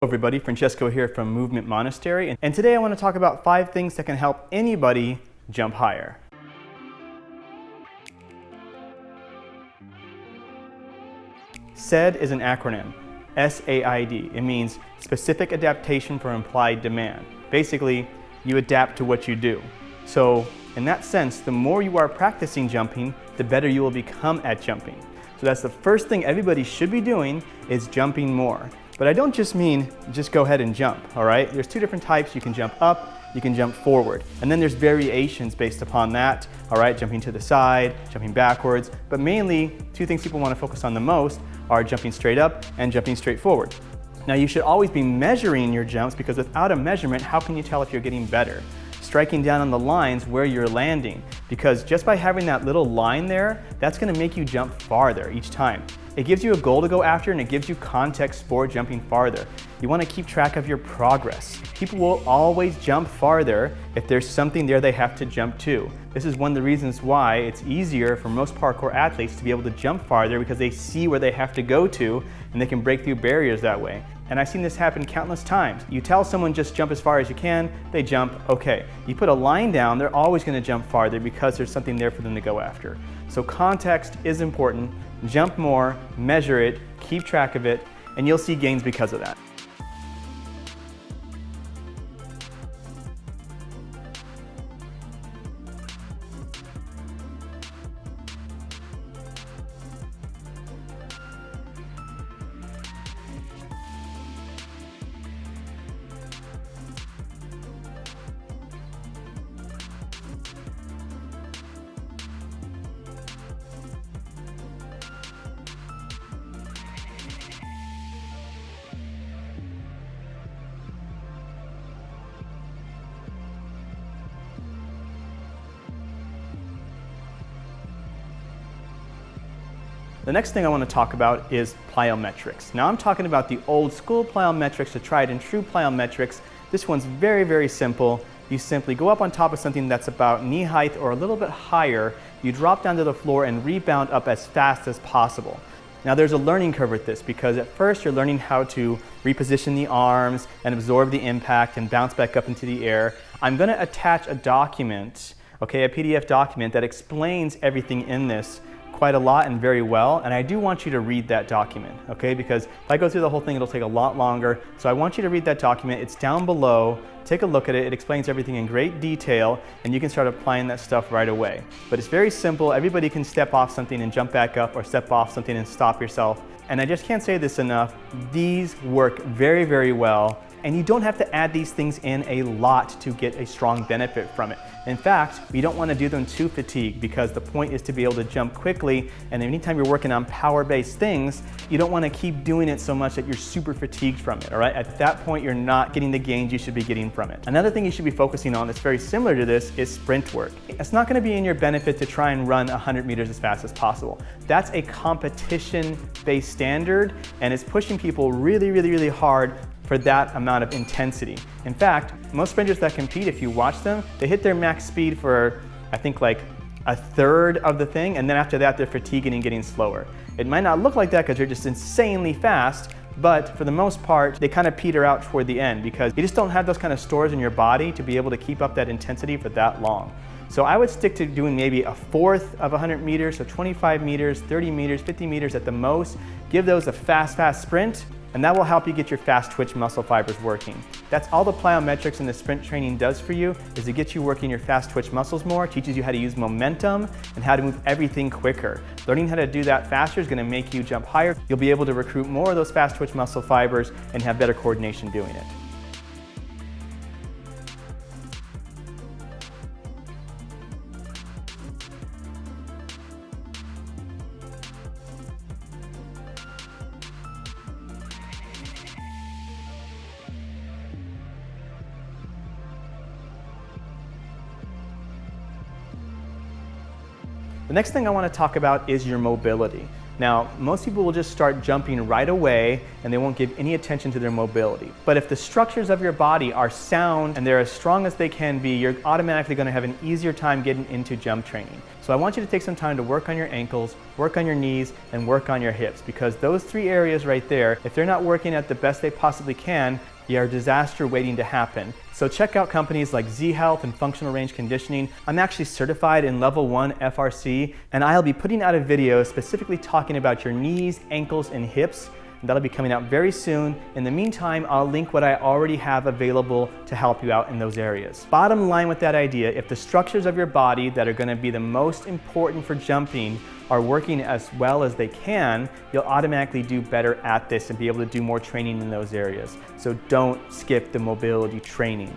Hello everybody, Francesco here from Movement Monastery, and today I want to talk about 5 things that can help anybody jump higher. SAID is an acronym, S-A-I-D. It means Specific Adaptation for Implied Demand. Basically, you adapt to what you do. So in that sense, the more you are practicing jumping, the better you will become at jumping. So that's the first thing everybody should be doing, is jumping more. But I don't just mean just go ahead and jump, all right? There's 2 different types. You can jump up, you can jump forward. And then there's variations based upon that, all right? Jumping to the side, jumping backwards. But mainly, 2 things people want to focus on the most are jumping straight up and jumping straight forward. Now you should always be measuring your jumps, because without a measurement, how can you tell if you're getting better? Striking down on the lines where you're landing, because just by having that little line there, that's going to make you jump farther each time. It gives you a goal to go after, and it gives you context for jumping farther. You want to keep track of your progress. People will always jump farther if there's something there they have to jump to. This is one of the reasons why it's easier for most parkour athletes to be able to jump farther, because they see where they have to go to and they can break through barriers that way. And I've seen this happen countless times. You tell someone just jump as far as you can, they jump, okay. You put a line down, they're always going to jump farther because there's something there for them to go after. So context is important. Jump more, measure it, keep track of it, and you'll see gains because of that. The next thing I want to talk about is plyometrics. Now I'm talking about the old school plyometrics, the tried and true plyometrics. This one's very, very simple. You simply go up on top of something that's about knee height or a little bit higher. You drop down to the floor and rebound up as fast as possible. Now there's a learning curve with this, because at first you're learning how to reposition the arms and absorb the impact and bounce back up into the air. I'm going to attach a document, okay, a PDF document that explains everything in this quite a lot and very well, and I do want you to read that document, okay, because if I go through the whole thing, it'll take a lot longer. So I want you to read that document. It's down below. Take a look at it. It explains everything in great detail, and you can start applying that stuff right away. But it's very simple. Everybody can step off something and jump back up, or step off something and stop yourself. And I just can't say this enough. These work very, very well. And you don't have to add these things in a lot to get a strong benefit from it. In fact, you don't want to do them too fatigued, because the point is to be able to jump quickly, and anytime you're working on power-based things, you don't want to keep doing it so much that you're super fatigued from it, all right? At that point, you're not getting the gains you should be getting from it. Another thing you should be focusing on that's very similar to this is sprint work. It's not going to be in your benefit to try and run 100 meters as fast as possible. That's a competition-based standard, and it's pushing people really, really, really hard for that amount of intensity. In fact, most sprinters that compete, if you watch them, they hit their max speed for, I think, like a third of the thing, and then after that, they're fatiguing and getting slower. It might not look like that because they're just insanely fast, but for the most part, they kind of peter out toward the end, because you just don't have those kind of stores in your body to be able to keep up that intensity for that long. So I would stick to doing maybe a fourth of 100 meters, so 25 meters, 30 meters, 50 meters at the most. Give those a fast sprint, and that will help you get your fast twitch muscle fibers working. That's all the plyometrics and the sprint training does for you, is to get you working your fast twitch muscles more, teaches you how to use momentum and how to move everything quicker. Learning how to do that faster is going to make you jump higher. You'll be able to recruit more of those fast twitch muscle fibers and have better coordination doing it. The next thing I want to talk about is your mobility. Now, most people will just start jumping right away and they won't give any attention to their mobility. But if the structures of your body are sound and they're as strong as they can be, you're automatically going to have an easier time getting into jump training. So I want you to take some time to work on your ankles, work on your knees, and work on your hips, because those three areas right there, if they're not working at the best they possibly can, you are a disaster waiting to happen. So check out companies like Z Health and Functional Range Conditioning. I'm actually certified in level 1 FRC, and I'll be putting out a video specifically talking about your knees, ankles, and hips. That'll be coming out very soon. In the meantime, I'll link what I already have available to help you out in those areas. Bottom line with that idea, if the structures of your body that are going to be the most important for jumping are working as well as they can, you'll automatically do better at this and be able to do more training in those areas. So don't skip the mobility training.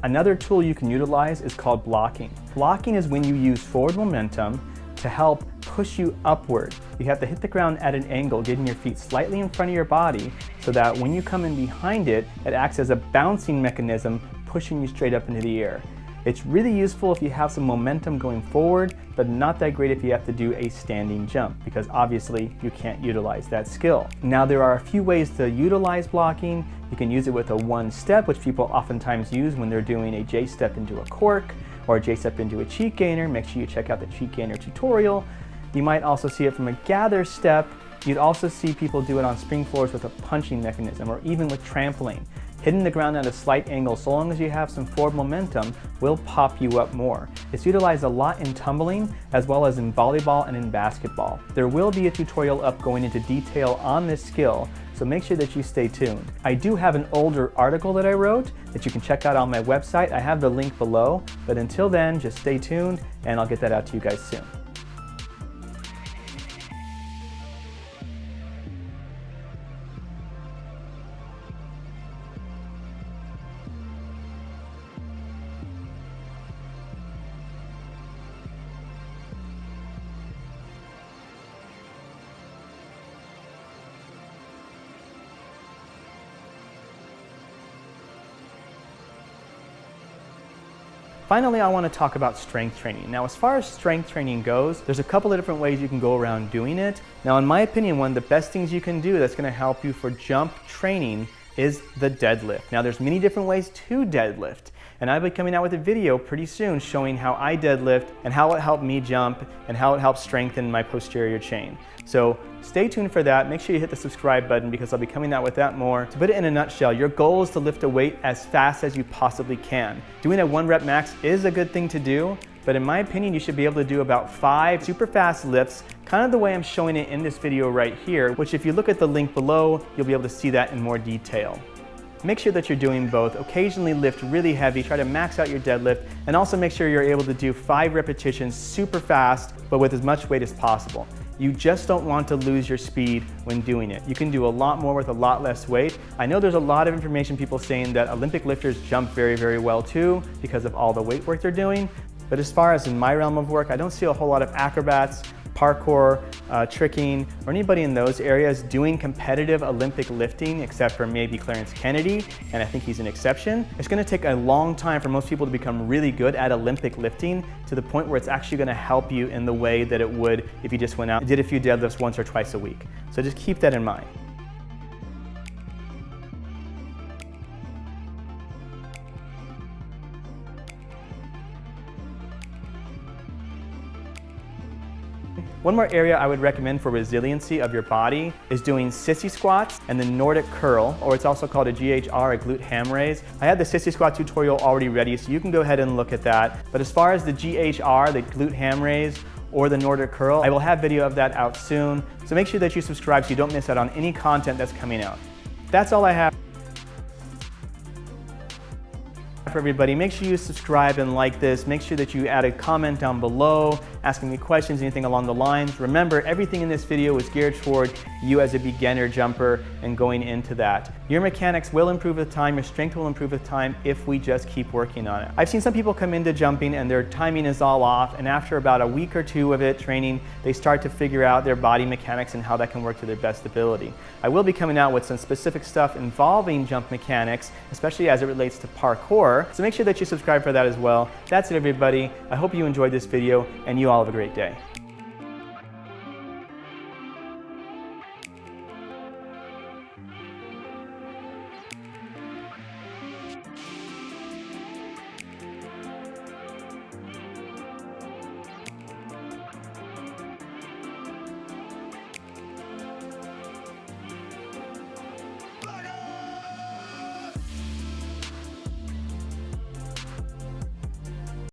Another tool you can utilize is called blocking. Blocking is when you use forward momentum to help push you upward. You have to hit the ground at an angle, getting your feet slightly in front of your body so that when you come in behind it, it acts as a bouncing mechanism, pushing you straight up into the air. It's really useful if you have some momentum going forward, but not that great if you have to do a standing jump, because obviously you can't utilize that skill. Now there are a few ways to utilize blocking. You can use it with a one step, which people oftentimes use when they're doing a J step into a cork or a J step into a cheat gainer. Make sure you check out the cheat gainer tutorial. You might also see it from a gather step. You'd also see people do it on spring floors with a punching mechanism, or even with trampoline. Hitting the ground at a slight angle, so long as you have some forward momentum, will pop you up more. It's utilized a lot in tumbling, as well as in volleyball and in basketball. There will be a tutorial up going into detail on this skill, so make sure that you stay tuned. I do have an older article that I wrote that you can check out on my website. I have the link below, but until then, just stay tuned and I'll get that out to you guys soon. Finally, I want to talk about strength training. Now, as far as strength training goes, there's a couple of different ways you can go around doing it. Now, in my opinion, one of the best things you can do that's going to help you for jump training is the deadlift. Now, there's many different ways to deadlift, and I'll be coming out with a video pretty soon showing how I deadlift and how it helped me jump and how it helps strengthen my posterior chain. So stay tuned for that. Make sure you hit the subscribe button, because I'll be coming out with that more. To put it in a nutshell, your goal is to lift a weight as fast as you possibly can. Doing a 1 rep max is a good thing to do, but in my opinion, you should be able to do about 5 super fast lifts, kind of the way I'm showing it in this video right here, which if you look at the link below, you'll be able to see that in more detail. Make sure that you're doing both. Occasionally lift really heavy, try to max out your deadlift, and also make sure you're able to do 5 repetitions super fast, but with as much weight as possible. You just don't want to lose your speed when doing it. You can do a lot more with a lot less weight. I know there's a lot of information, people saying that Olympic lifters jump very, very well too because of all the weight work they're doing. But as far as in my realm of work, I don't see a whole lot of acrobats, parkour, tricking, or anybody in those areas doing competitive Olympic lifting, except for maybe Clarence Kennedy, and I think he's an exception. It's going to take a long time for most people to become really good at Olympic lifting, to the point where it's actually going to help you in the way that it would if you just went out and did a few deadlifts once or twice a week. So just keep that in mind. One more area I would recommend for resiliency of your body is doing sissy squats and the Nordic curl, or it's also called a GHR, a glute ham raise. I have the sissy squat tutorial already ready, so you can go ahead and look at that. But as far as the GHR, the glute ham raise, or the Nordic curl, I will have video of that out soon. So make sure that you subscribe so you don't miss out on any content that's coming out. That's all I have for everybody. Make sure you subscribe and like this. Make sure that you add a comment down below asking me questions, anything along the lines. Remember, everything in this video is geared toward you as a beginner jumper and going into that. Your mechanics will improve with time, your strength will improve with time if we just keep working on it. I've seen some people come into jumping and their timing is all off, and after about a week or two of it training, they start to figure out their body mechanics and how that can work to their best ability. I will be coming out with some specific stuff involving jump mechanics, especially as it relates to parkour, so make sure that you subscribe for that as well. That's it, everybody. I hope you enjoyed this video and you all have a great day.